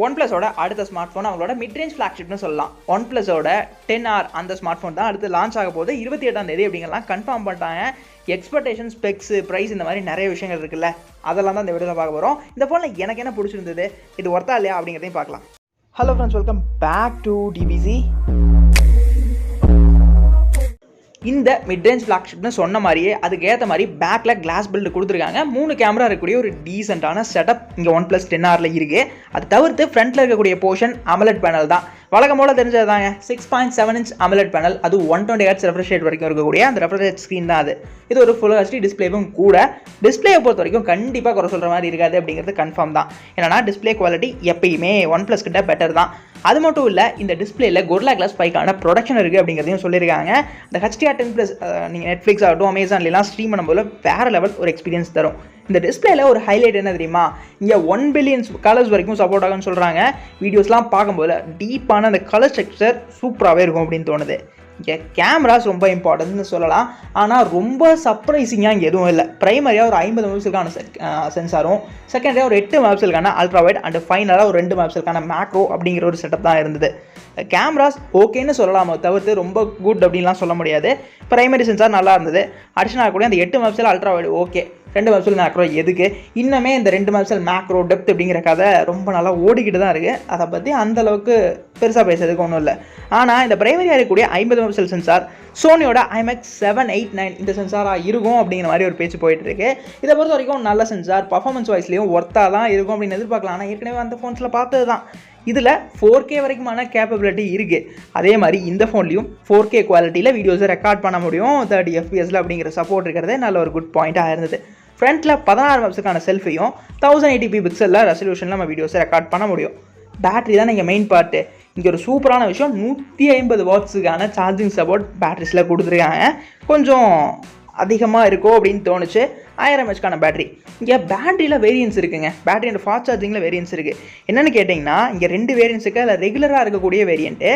ஒன்ப்ளஸோட அடுத்த smart phone அவங்களோட mid range ஃப்ளாக்ஷிப்னு சொல்லலாம். ஒன்ப்ளஸோட 10R அந்த ஸ்மார்ட் ஃபோன் தான் அடுத்து லான்ச் ஆக போது 28ஆம் தேதி அப்படிங்கலாம் கன்ஃபார்ம் பண்ணிட்டாங்க. எக்ஸ்பெக்டேஷன், ஸ்பெக்ஸ், ப்ரைஸ் இந்த மாதிரி நிறைய விஷயங்கள் இருக்குல்ல, அதெல்லாம் தான் இந்த வீடியோவில் பார்க்க போகிறோம். இந்த ஃபோனில் எனக்கு என்ன பிடிச்சிருந்தது, இது ஒர்த்தா இல்லையா அப்படிங்கிறதையும் பார்க்கலாம். Hello friends, welcome back to DBC. இந்த மிட் ரேஞ்ச் ஃப்ளாக்ஷிப்னு சொன்ன மாதிரியே அதுக்கேற்ற மாதிரி பேக்கில் கிளாஸ் பில்டு கொடுத்துருக்காங்க. 3 கேமரா இருக்கக்கூடிய ஒரு டீசெண்டான செட்டப் இங்கே OnePlus 10Rல இருக்குது. அது தவிர்த்து ஃப்ரண்ட்டில் இருக்கக்கூடிய போர்ஷன் AMOLED பேனல் தான். வழக்கம் போல் தெரிஞ்சதாங்க, 6.7 inch AMOLED பேனல், அது 120 Hz ரெஃப்ரெஷ் ரேட் வரைக்கும் இருக்கக்கூடிய அந்த ரெஃப்ரெஷ் ரேட் ஸ்க்ரீன் தான் அது. இது ஒரு ஃபுல் HD டிஸ்பிளேவும் கூட. டிஸ்பிளேயை பொறுத்த வரைக்கும் கண்டிப்பாக குறை சொல்கிற மாதிரி இருக்காது அப்படிங்கிறது கன்ஃபார்ம் தான். ஏன்னா டிஸ்பிளே குவாலிட்டி எப்பயுமே OnePlus கிட்ட பெட்டர் தான். அது மட்டும் இல்லை, இந்த டிஸ்பிளேல Gorilla Glass 5க்கான ப்ரொடக்ஷன் இருக்குது அப்படிங்கிறதையும் சொல்லியிருக்காங்க. இந்த HDR10+ நீங்கள் நெட்ஃப்ளிக்ஸ் ஆகட்டும், அமேசான்லாம் ஸ்ட்ரீம் பண்ணும்போது வேறு லெவல் ஒரு எக்ஸ்பீரியன்ஸ் தரும். இந்த டிஸ்பிளேல ஒரு ஹைலைட் என்ன தெரியுமா, இங்கே 1 billion கலர்ஸ் வரைக்கும் சப்போர்ட் ஆகும்னு சொல்கிறாங்க. வீடியோஸ்லாம் பார்க்கும்போது டீப்பான அந்த கலர் ஸ்ட்ரக்சர் சூப்பராகவே இருக்கும் அப்படின்னு தோணுது. இங்கே கேமராஸ் ரொம்ப இம்பார்ட்டன்ட்னு சொல்லலாம். ஆனால் ரொம்ப சர்ப்ரைசிங்காக இங்கே எதுவும் இல்லை. ப்ரைமரியாக ஒரு 50 மெகாபிக்சலுக்கான சென்சாரும், செகண்டரியாக ஒரு 8 மெகாபிக்சலுக்கான அல்ட்ரா வைட் அண்ட் ஃபைனலாக ஒரு 2 மெகாபிக்சலுக்கான மேக்ரோ அப்படிங்கிற ஒரு செட்டப் தான் இருந்தது. கேமராஸ் ஓகேன்னு சொல்லலாமோ தவிர்த்து ரொம்ப குட் அப்படின்லாம் சொல்ல முடியாது. ப்ரைமரி சென்சார் நல்லா இருந்தது. அடிஷனலாக கூட அந்த 8 megapixel ultra wide okay, 2 megapixel macro எதுக்கு, இன்னுமே இந்த 2 மெகாபிக்சல் மேக்ரோ டெப்த் அப்படிங்கிற கதை ரொம்ப நல்லா ஓடிக்கிட்டு தான் இருக்குது. அதை பற்றி அந்தளவுக்கு பெருசாக பேசுறதுக்கு ஒன்றும் இல்லை. ஆனால் இந்த ப்ரைமரியாக இருக்கக்கூடிய 50 மெகாபிக்சல் சென்சார் சோனியோட IMX 789 இந்த சென்சாராக இருக்கும் அப்படிங்கிற மாதிரி ஒரு பேச்சு போயிட்டு இருக்கு. இதை பொறுத்த வரைக்கும் நல்ல சென்சார், பர்ஃபார்மன்ஸ் வைஸ்லேயும் ஒர்த்தாக தான் இருக்கும் அப்படின்னு எதிர்பார்க்கலாம். ஆனால் ஏற்கனவே அந்த ஃபோன்ஸில் பார்த்தது தான். இதில் 4K வரைக்குமான கேப்பபிலிட்டி இருக்குது. அதே மாதிரி இந்த ஃபோன்லேயும் 4K குவாலிட்டியில் வீடியோஸை ரெக்கார்ட் பண்ண முடியும் 30 FPS அப்படிங்கிற சப்போர்ட் இருக்கிறதே நல்ல ஒரு குட் பாயிண்ட்டாக இருந்தது. ஃப்ரண்ட்டில் 16 மெகாபிக்சலுக்கான செல்ஃபியும் 1080p பிக்சலில் ரெசல்யூஷனில் நம்ம வீடியோஸை ரெக்கார்ட் பண்ண முடியும். பேட்டரி தான் இங்கே மெயின் பார்ட்டு. இங்கே ஒரு சூப்பரான விஷயம், 150 வாட்ஸுக்கான சார்ஜிங் சப்போர்ட் பேட்டரிஸில் கொடுத்துருக்காங்க. கொஞ்சம் அதிகமாக இருக்கும் அப்படின்னு தோணுச்சு. 1000 mAhக்கான பேட்டரி. இங்கே பேட்டரியில் வேரியன்ஸ் இருக்குங்க. பேட்டரி அண்ட் ஃபாஸ்ட் சார்ஜிங்கில் வேரியன்ஸ் இருக்குது. என்னென்னு கேட்டிங்கன்னா, இங்கே 2 வேரியன்ஸ் இருக்குது. அதில் ரெகுலராக இருக்கக்கூடிய வேரியண்ட்டு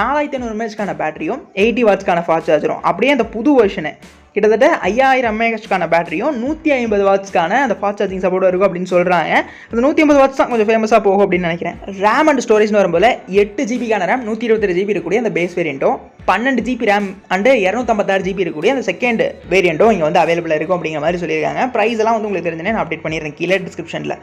4500 mAhக்கான பேட்டரியும் 80 வாட்ஸ்க்கான ஃபாஸ்ட் சார்ஜரும். அப்படியே அந்த புது வெர்ஷனு கிட்டத்தட்ட 5000 mAhக்கான பேட்டரியும் 150 வாட்ஸ்க்கான அந்த ஃபாஸ்ட் சார்ஜிங் சப்போர்ட் இருக்கும் அப்படின்னு சொல்கிறாங்க. அந்த 150 வாட்ஸ் தான் கொஞ்சம் ஃபேமஸாக போகும் அப்படின்னு நினைக்கிறேன். ரேம் அண்ட் ஸ்டோரேஜ்னு வரும்போது 8 GB ரேம் 128 GB இருக்கக்கூடிய அந்த பேஸ் வேரியண்ட்டும், 12 GB ரேம் அண்ட் 256 GB இருக்கக்கூடிய அந்த செகண்ட் வேரியண்ட்டும் இங்கே வந்து அவைலபிளாக இருக்கும் அப்படிங்கிற மாதிரி சொல்லியிருக்காங்க. ப்ரைஸ் எல்லாம் வந்து உங்களுக்கு தெரிஞ்சுனே நான் அப்டேட் பண்ணிடுறேன் கீழே டிஸ்கிரிப்ஷனில்.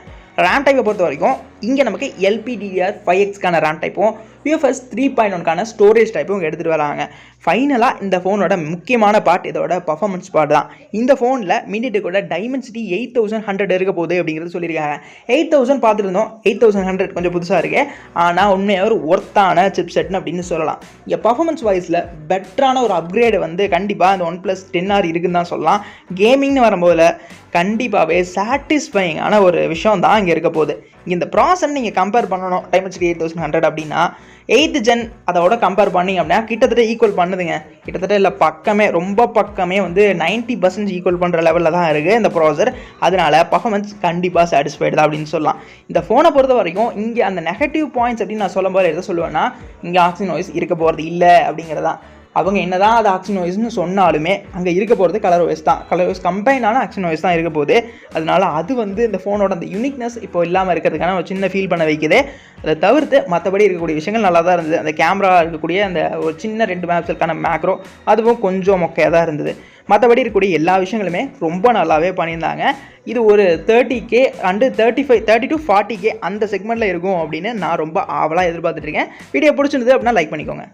ரேம் டைப்பை பொறுத்த வரைக்கும் இங்கே நமக்கு LPDDR5Xக்கான ரேம் டைப்பும் UFS 3.1க்கான ஸ்டோரேஜ் டைப்பும் எடுத்துகிட்டு வராங்க. ஃபைனலாக இந்த ஃபோனோட முக்கியமான பார்ட் இதோட பர்ஃபார்மன்ஸ் பார்ட் தான். இந்த ஃபோனில் மீடியடெக் கூட Dimensity 8100 இருக்க போகுது அப்படிங்கிறது சொல்லியிருக்காங்க. 8000 பார்த்துருந்தோம், 8100 கொஞ்சம் புதுசாக இருக்கு. ஆனால் உண்மையாக ஒரு ஒர்த்தான சிப் செட்னு அப்படின்னு சொல்லலாம். இங்கே பர்ஃபார்மன்ஸ் வைஸில் பெட்டரான ஒரு அப்கிரேடு வந்து கண்டிப்பாக இந்த OnePlus 10R இருக்குன்னு தான் சொல்லலாம். கேமிங்னு வரும்போது கண்டிப்பாகவே சாட்டிஸ்ஃபைங்கான ஒரு விஷயம் தான் இங்கே இருக்க போகுது. இந்த ப்ராசஸ் நீங்கள் கம்பேர் பண்ணணும் Dimensity 8100 அப்படின்னா 8th gen அதோட கம்பேர் பண்ணிங்க அப்படின்னா கிட்டத்தட்ட ஈக்குவல் பண்ணுதுங்க. கிட்டத்தட்ட இல்லை பக்கமே, ரொம்ப பக்கமே வந்து 90% ஈக்குவல் பண்ணுற லெவலில் தான் இருக்குது இந்த ப்ராசர். அதனால பர்ஃபார்மன்ஸ் கண்டிப்பாக சாட்டிஸ்ஃபைடு தான் அப்படின்னு சொல்லலாம். இந்த ஃபோனை பொறுத்த வரைக்கும் இங்கே அந்த நெகட்டிவ் பாயிண்ட்ஸ் அப்படின்னு நான் சொல்லும்போது எதை சொல்லுவேன்னா, இங்கே ஆக்சிஜன் நாய்ஸ் இருக்க போகிறது இல்லை அப்படிங்கிறதான். அவங்க என்னதான் அது ஆக்சிஜன் நாய்ஸ்னு சொன்னாலுமே அங்கே இருக்க போகிறது கலர் வாய்ஸ் தான். கலர் வாய்ஸ் கம்பைனான ஆக்சிஜன் நாய்ஸ் தான் இருக்க போகுது. அதனால அது வந்து இந்த ஃபோனோட அந்த யூனிக்னஸ் இப்போ இல்லாமல் இருக்கிறதுக்கான ஒரு சின்ன ஃபீல் பண்ண வைக்குது. அதை தவிர்த்து மற்றபடி இருக்கக்கூடிய விஷயங்கள் நல்லா தான் இருந்தது. அந்த கேமரா இருக்கக்கூடிய அந்த ஒரு சின்ன 2 மெகாபிக்சலுக்கான மேக்ரோ அதுவும் கொஞ்சம் மொக்கையாக தான் இருந்தது. மற்றபடி இருக்கக்கூடிய எல்லா விஷயங்களுமே ரொம்ப நல்லாவே பண்ணியிருந்தாங்க. இது ஒரு 30K அண்டு 30 to 40K அந்த செக்மெண்ட்டில் இருக்கும் அப்படின்னு நான் ரொம்ப ஆவலாக எதிர்பார்த்துட்ருக்கேன். வீடியோ பிடிச்சிருந்தது அப்படின்னா லைக் பண்ணிக்கோங்க.